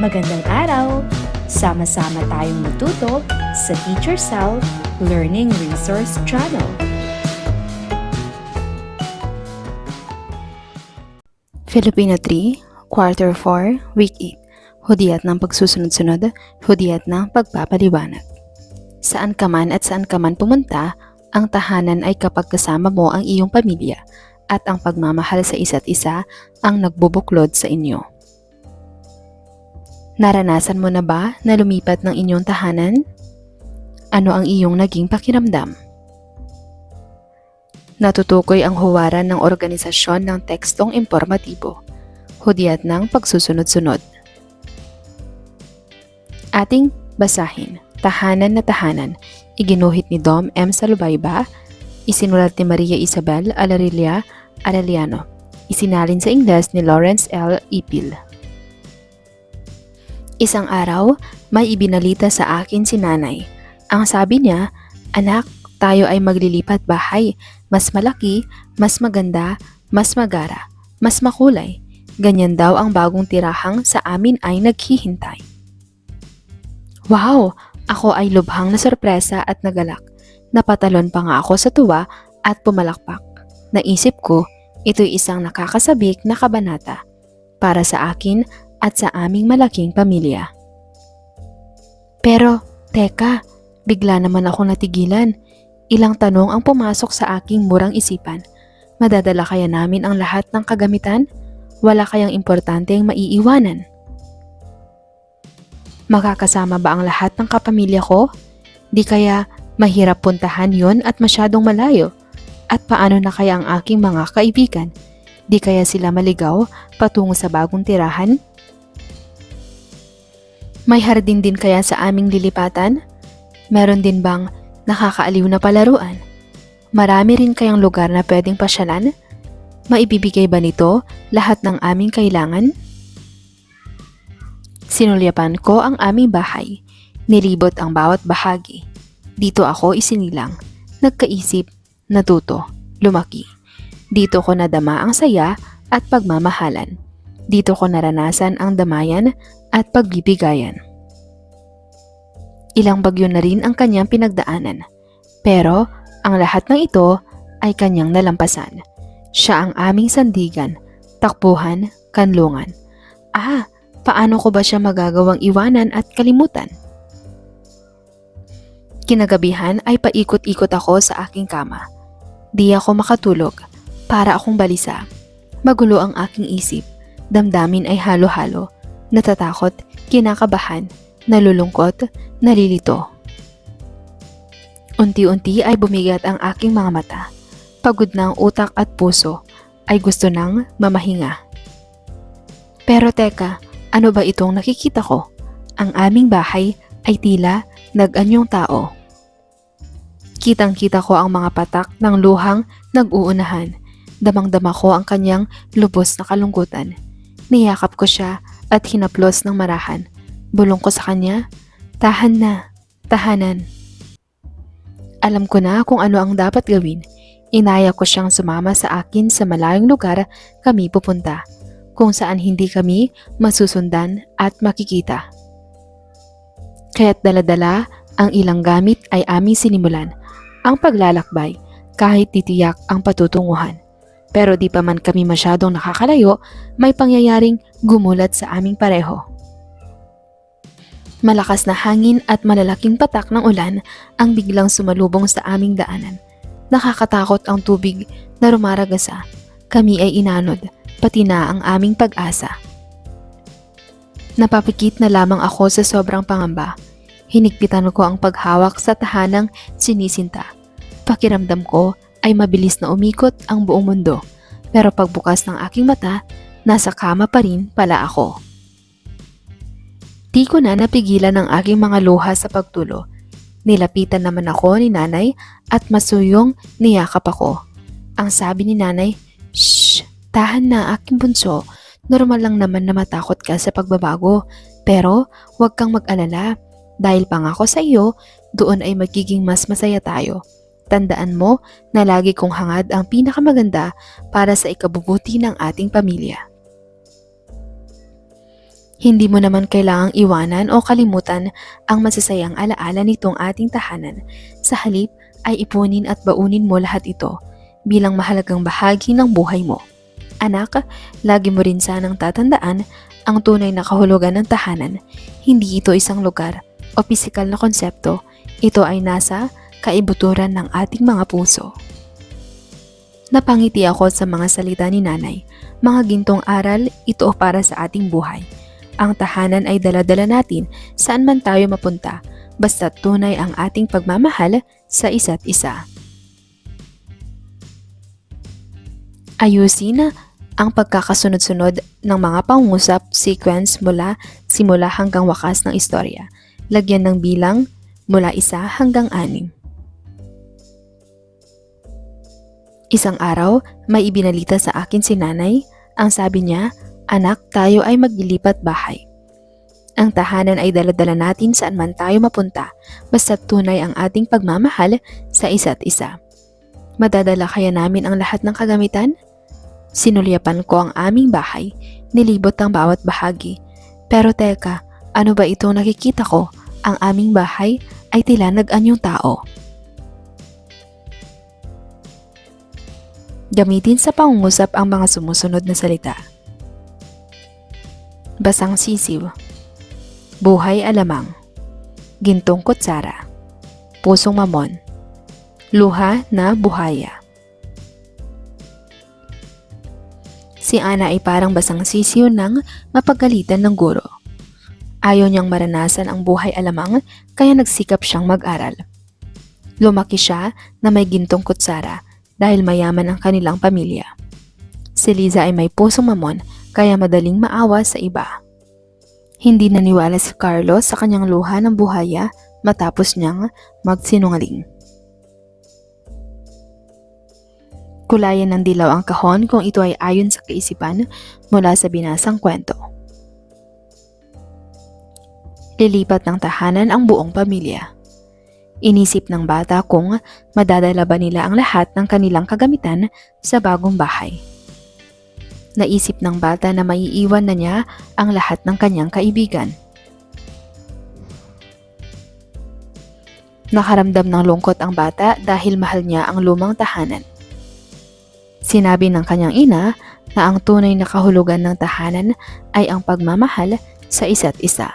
Magandang araw! Sama-sama tayong matuto sa Teacher Sal Learning Resource Channel. Filipino 3, Quarter 4, Week 8. Hudiyat ng pagsusunod-sunod, hudiyat ng pagpapaliwanag. Saan ka man at saan ka man pumunta, ang tahanan ay kapag kasama mo ang iyong pamilya at ang pagmamahal sa isa't isa ang nagbubuklod sa inyo. Naranasan mo na ba na lumipat ng inyong tahanan? Ano ang iyong naging pakiramdam? Natutukoy ang huwaran ng organisasyon ng tekstong impormatibo, hudiyat ng pagsusunod-sunod. Ating basahin, Tahanan na Tahanan, iginuhit ni Dom M. Salubayba, isinulat ni Maria Isabel Alarilla Arellano, isinalin sa Ingles ni Lawrence L. Ipil. Isang araw, may ibinalita sa akin si nanay. Ang sabi niya, "Anak, tayo ay maglilipat bahay. Mas malaki, mas maganda, mas magara, mas makulay. Ganyan daw ang bagong tirahang sa amin ay naghihintay." Wow! Ako ay lubhang na sorpresa at nagalak. Napatalon pa nga ako sa tuwa at pumalakpak. Naisip ko, ito'y isang nakakasabik na kabanata para sa akin at sa aming malaking pamilya. Pero, teka, bigla naman akong natigilan. Ilang tanong ang pumasok sa aking murang isipan. Madadala kaya namin ang lahat ng kagamitan? Wala kayang importanteng maiiwanan? Makakasama ba ang lahat ng kapamilya ko? Di kaya mahirap puntahan yon at masyadong malayo? At paano na kaya ang aking mga kaibigan? Di kaya sila maligaw patungo sa bagong tirahan? May hardin din kaya sa aming lilipatan? Meron din bang nakakaaliw na palaruan? Marami rin kayang lugar na pwedeng pasyalan? Maibibigay ba nito lahat ng aming kailangan? Sinulyapan ko ang aming bahay. Nilibot ang bawat bahagi. Dito ako isinilang, nagkaisip, natuto, lumaki. Dito ko nadama ang saya at pagmamahalan. Dito ko naranasan ang damayan at pagbibigayan. Ilang bagyo na rin ang kanyang pinagdaanan. Pero ang lahat ng ito ay kanyang nalampasan. Siya ang aming sandigan, takbuhan, kanlungan. Paano ko ba siya magagawang iwanan at kalimutan? Kinagabihan ay paikot-ikot ako sa aking kama. Di ako makatulog, para akong balisa. Magulo ang aking isip, damdamin ay halo-halo, natatakot, kinakabahan, nalulungkot, nalilito. Unti-unti ay bumigat ang aking mga mata. Pagod na ang utak at puso, ay gusto nang mamahinga. Pero teka, ano ba itong nakikita ko? Ang aming bahay ay tila nag-anyong tao. Kitang-kita ko ang mga patak ng luhang nag-uunahan. Damang-dama ko ang kanyang lubos na kalungkutan. Niyakap ko siya at hinaplos ng marahan. Bulong ko sa kanya, "Tahan na, tahanan." Alam ko na kung ano ang dapat gawin. Inaya ko siyang sumama sa akin sa malayong lugar kami pupunta, kung saan hindi kami masusundan at makikita. Kaya't dala-dala ang ilang gamit ay aming sinimulan ang paglalakbay kahit titiyak ang patutunguhan. Pero di pa man kami masyadong nakakalayo, may pangyayaring gumulat sa aming pareho. Malakas na hangin at malalaking patak ng ulan ang biglang sumalubong sa aming daanan. Nakakatakot ang tubig na rumaragasa. Kami ay inanod, pati na ang aming pag-asa. Napapikit na lamang ako sa sobrang pangamba. Hinigpitan ko ang paghawak sa tahanang sinisinta. Pakiramdam ko ay mabilis na umikot ang buong mundo. Pero pagbukas ng aking mata, nasa kama pa rin pala ako. Di ko na napigilan ang aking mga luha sa pagtulo. Nilapitan naman ako ni nanay at masuyong niyakap ako. Ang sabi ni nanay, "Shh! Tahan na aking bunso. Normal lang naman na matakot ka sa pagbabago. Pero huwag kang mag-alala. Dahil pangako sa iyo, doon ay magiging mas masaya tayo. Tandaan mo na lagi kong hangad ang pinakamaganda para sa ikabubuti ng ating pamilya." Hindi mo naman kailangang iwanan o kalimutan ang masasayang alaala nitong ating tahanan. Sa halip ay ipunin at baunin mo lahat ito bilang mahalagang bahagi ng buhay mo. Anak, lagi mo rin sanang tatandaan ang tunay na kahulugan ng tahanan. Hindi ito isang lugar o pisikal na konsepto. Ito ay nasa kaibuturan ng ating mga puso. Napangiti ako sa mga salita ni nanay. Mga gintong aral, ito para sa ating buhay. Ang tahanan ay dala-dala natin saan man tayo mapunta, basta tunay ang ating pagmamahal sa isa't isa. Ayusin ang pagkakasunod-sunod ng mga pangungusap sequence mula simula hanggang wakas ng istorya. Lagyan ng bilang mula 1 hanggang 6. Isang araw, may ibinalita sa akin si nanay. Ang sabi niya, "Anak, tayo ay maglilipat bahay. Ang tahanan ay dala-dala natin saan man tayo mapunta, basta tunay ang ating pagmamahal sa isa't isa." Madadala kaya namin ang lahat ng kagamitan? Sinulyapan ko ang aming bahay, nilibot ang bawat bahagi. Pero teka, ano ba itong nakikita ko? Ang aming bahay ay tila nag-anyong tao. Gamitin sa pangungusap ang mga sumusunod na salita. Basang sisiw, buhay alamang, gintong kutsara, pusong mamon, luha na buhaya. Si Ana ay parang basang sisiw ng mapagalitan ng guro. Ayaw niyang maranasan ang buhay alamang kaya nagsikap siyang mag-aral. Lumaki siya na may gintong kutsara dahil mayaman ang kanilang pamilya. Si Liza ay may pusong mamon kaya madaling maawa sa iba. Hindi naniwala si Carlos sa kanyang luha ng buhaya matapos niyang magsinungaling. Kulayan ng dilaw ang kahon kung ito ay ayon sa kaisipan mula sa binasang kwento. Lilipat ng tahanan ang buong pamilya. Inisip ng bata kung madadala ba nila ang lahat ng kanilang kagamitan sa bagong bahay. Naisip ng bata na maiiwan na niya ang lahat ng kanyang kaibigan. Nakaramdam ng lungkot ang bata dahil mahal niya ang lumang tahanan. Sinabi ng kanyang ina na ang tunay na kahulugan ng tahanan ay ang pagmamahal sa isa't isa.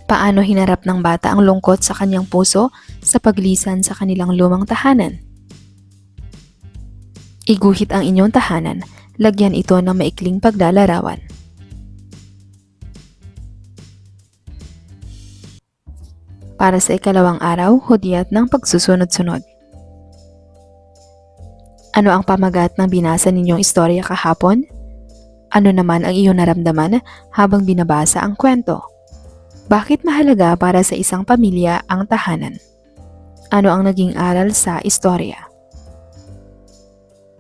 Paano hinarap ng bata ang lungkot sa kanyang puso sa paglisan sa kanilang lumang tahanan? Iguhit ang inyong tahanan, lagyan ito ng maikling paglalarawan. Para sa ikalawang araw, hudyat ng pagsusunod-sunod. Ano ang pamagat ng binasa ninyong istorya kahapon? Ano naman ang iyong naramdaman habang binabasa ang kwento? Bakit mahalaga para sa isang pamilya ang tahanan? Ano ang naging aral sa istorya?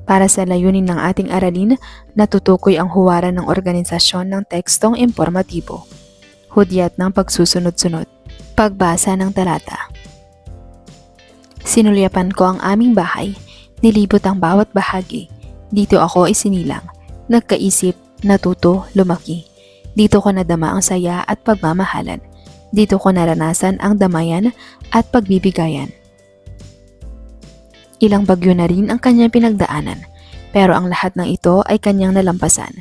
Para sa layunin ng ating aralin, natutukoy ang huwaran ng organisasyon ng tekstong impormatibo. Hudyat ng pagsusunod-sunod. Pagbasa ng talata. Sinulyapan ko ang aming bahay, nilibot ang bawat bahagi. Dito ako isinilang, nagkaisip, natuto, lumaki. Dito ko nadama ang saya at pagmamahalan. Dito ko naranasan ang damayan at pagbibigayan. Ilang bagyo na rin ang kanyang pinagdaanan, pero ang lahat ng ito ay kanyang nalampasan.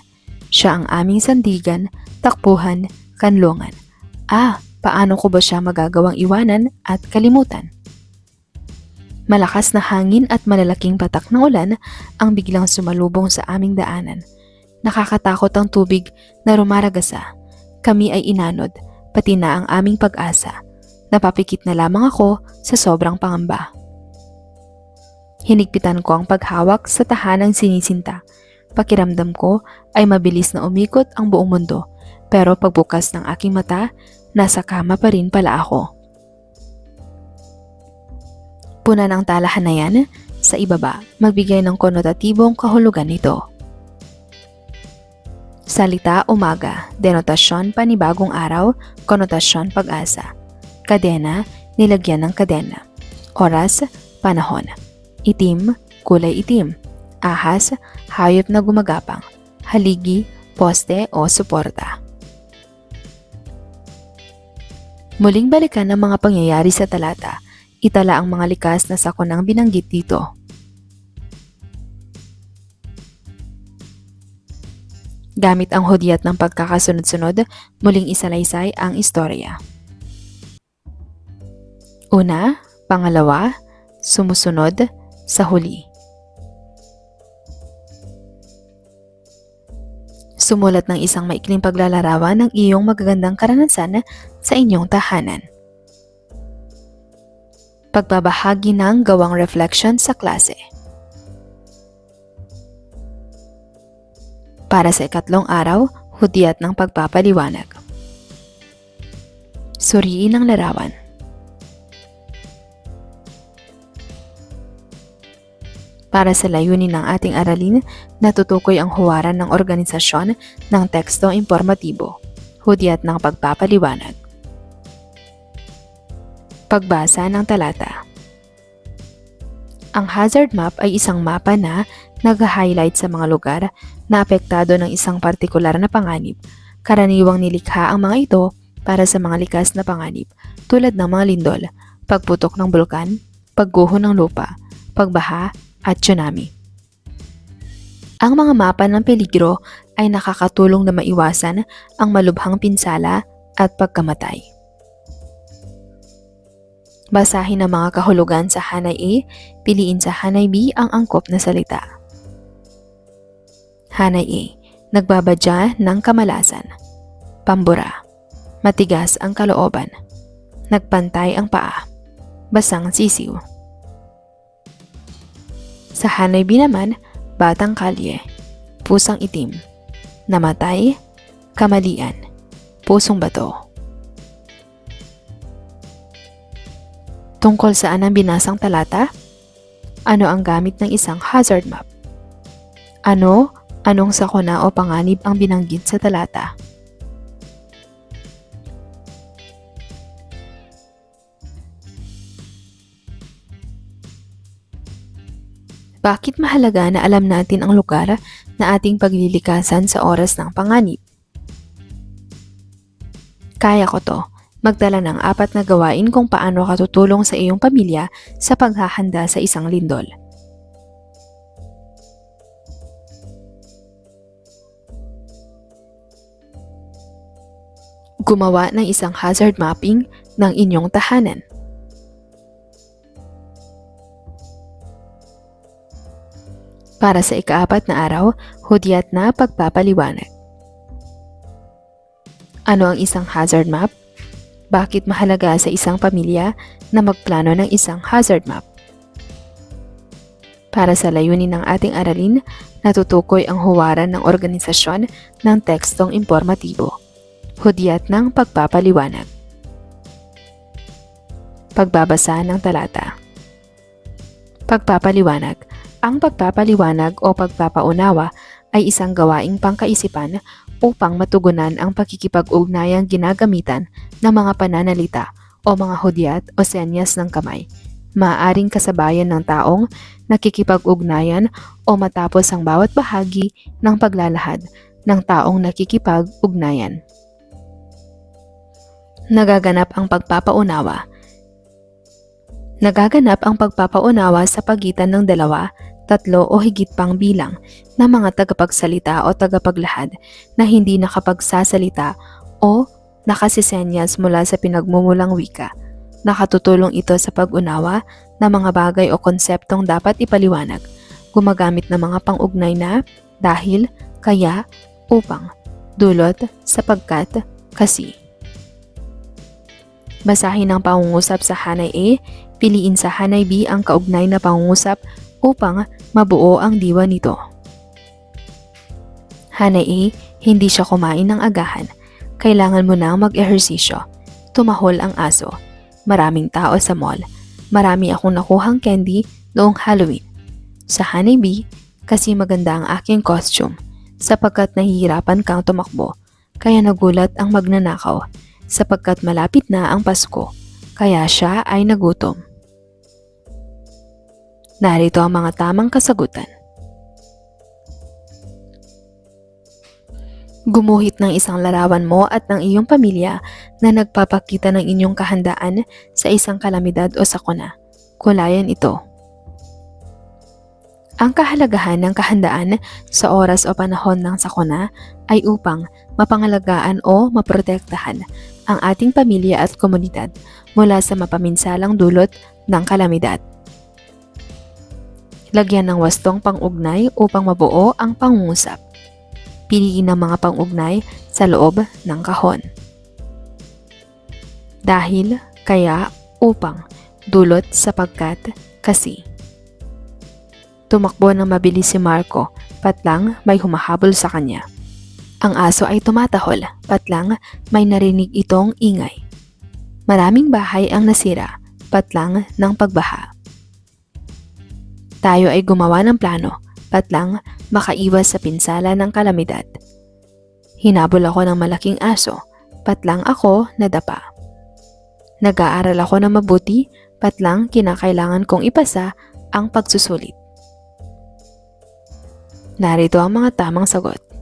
Siya ang aming sandigan, takbuhan, kanlungan. Paano ko ba siya magagawang iwanan at kalimutan? Malakas na hangin at malalaking patak ng ulan ang biglang sumalubong sa aming daanan. Nakakatakot ang tubig na rumaragasa. Kami ay inanod, pati na ang aming pag-asa. Napapikit na lamang ako sa sobrang pangamba. Hinigpitan ko ang paghawak sa tahanang sinisinta. Pakiramdam ko ay mabilis na umikot ang buong mundo, pero pagbukas ng aking mata, nasa kama pa rin pala ako. Puna ng talahan na yan, sa ibaba, magbigay ng konotatibong kahulugan nito. Salita umaga, denotasyon panibagong araw, konotasyon pag-asa. Kadena, nilagyan ng kadena. Oras, panahon. Itim, kulay itim. Ahas, hayop na gumagapang. haligi, poste o suporta. Muling balikan ang mga pangyayari sa talata. Itala ang mga likas na sakonang binanggit dito. Gamit ang hudyat ng pagkakasunod-sunod, muling isalaysay ang istorya. Una, pangalawa, sumusunod, sa huli. Sumulat ng isang maikling paglalarawan ng iyong magagandang karanasan sa inyong tahanan. Pagbabahagi ng gawang reflection sa klase. Para sa ikatlong araw, hudyat ng pagpapaliwanag. Suriin ang larawan. Para sa layunin ng ating aralin, natutukoy ang huwaran ng organisasyon ng tekstong impormatibo. Hudyat ng pagpapaliwanag. Pagbasa ng talata. Ang hazard map ay isang mapa na nag-highlight sa mga lugar na apektado ng isang partikular na panganib. Karaniwang nilikha ang mga ito para sa mga likas na panganib tulad ng mga lindol, pagputok ng bulkan, pagguho ng lupa, pagbaha, at tsunami. Ang mga mapa ng peligro ay nakakatulong na maiwasan ang malubhang pinsala at pagkamatay. Basahin ang mga kahulugan sa Hanay A, piliin sa Hanay B ang angkop na salita. Hanay A, nagbabadya ng kamalasan. Pambura, matigas ang kalooban. Nagpantay ang paa. Basang sisiw. Sa Hanay B naman, batang kalye. Pusang itim. Namatay. Kamalian. Pusong bato. Tungkol saan ang binasang talata? Ano ang gamit ng isang hazard map? Anong sakuna o panganib ang binanggit sa talata? Bakit mahalaga na alam natin ang lugar na ating paglilikasan sa oras ng panganib? Kaya ko to. Magdala ng 4 na gawain kung paano ka tutulong sa iyong pamilya sa paghahanda sa isang lindol. Gumawa ng isang hazard mapping ng inyong tahanan. Para sa ika-4 na araw, hudyat na pagpapaliwanag. Ano ang isang hazard map? Bakit mahalaga sa isang pamilya na magplano ng isang hazard map? Para sa layunin ng ating aralin, natutukoy ang huwaran ng organisasyon ng tekstong impormatibo. Hudyat ng pagpapaliwanag. Pagbabasa ng talata. Pagpapaliwanag. Ang pagpapaliwanag o pagpapaunawa ay isang gawaing pangkaisipan upang matugunan ang pakikipag-ugnayang ginagamitan ng mga pananalita o mga hudyat o senyas ng kamay. Maaaring kasabayan ng taong nakikipag-ugnayan o matapos ang bawat bahagi ng paglalahad ng taong nakikipag-ugnayan. Nagaganap ang pagpapaunawa. Nagaganap ang pagpapaunawa sa pagitan ng 2, 3 o higit pang bilang ng mga tagapagsalita o tagapaglahad na hindi nakapagsasalita o nakasisenyas mula sa pinagmumulang wika. Nakatutulong ito sa pag-unawa ng mga bagay o konseptong dapat ipaliwanag, gumagamit ng mga pang-ugnay na dahil, kaya, upang, dulot, sapagkat, kasi. Basahin ang pangungusap sa Hanay A, piliin sa Hanay B ang kaugnay na pangungusap upang mabuo ang diwa nito. Hanay A, hindi siya kumain ng agahan. Kailangan mo nang mag-ehersisyo. Tumahol ang aso. Maraming tao sa mall. Marami akong nakuhang candy noong Halloween. Sa Hanay B, kasi maganda ang aking costume sapagkat nahihirapan kang tumakbo. Kaya nagulat ang magnanakaw sapagkat malapit na ang Pasko. Kaya siya ay nagutom. Narito ang mga tamang kasagutan. Gumuhit ng isang larawan mo at ng iyong pamilya na nagpapakita ng inyong kahandaan sa isang kalamidad o sakuna. Kulayan ito. Ang kahalagahan ng kahandaan sa oras o panahon ng sakuna ay upang mapangalagaan o maprotektahan ang ating pamilya at komunidad mula sa mapaminsalang dulot ng kalamidad. Lagyan ng wastong pang-ugnay upang mabuo ang pangungusap. Piliin ang mga pang-ugnay sa loob ng kahon. Dahil, kaya, upang, dulot sapagkat, kasi. Tumakbo ng mabilis si Marco, patlang may humahabol sa kanya. Ang aso ay tumatahol, patlang may narinig itong ingay. Maraming bahay ang nasira, patlang ng pagbaha. Tayo ay gumawa ng plano, patlang makaiwas sa pinsala ng kalamidad. Hinabol ako ng malaking aso, patlang ako nadapa. Nag-aaral ako ng mabuti, patlang kinakailangan kong ipasa ang pagsusulit. Narito ang mga tamang sagot.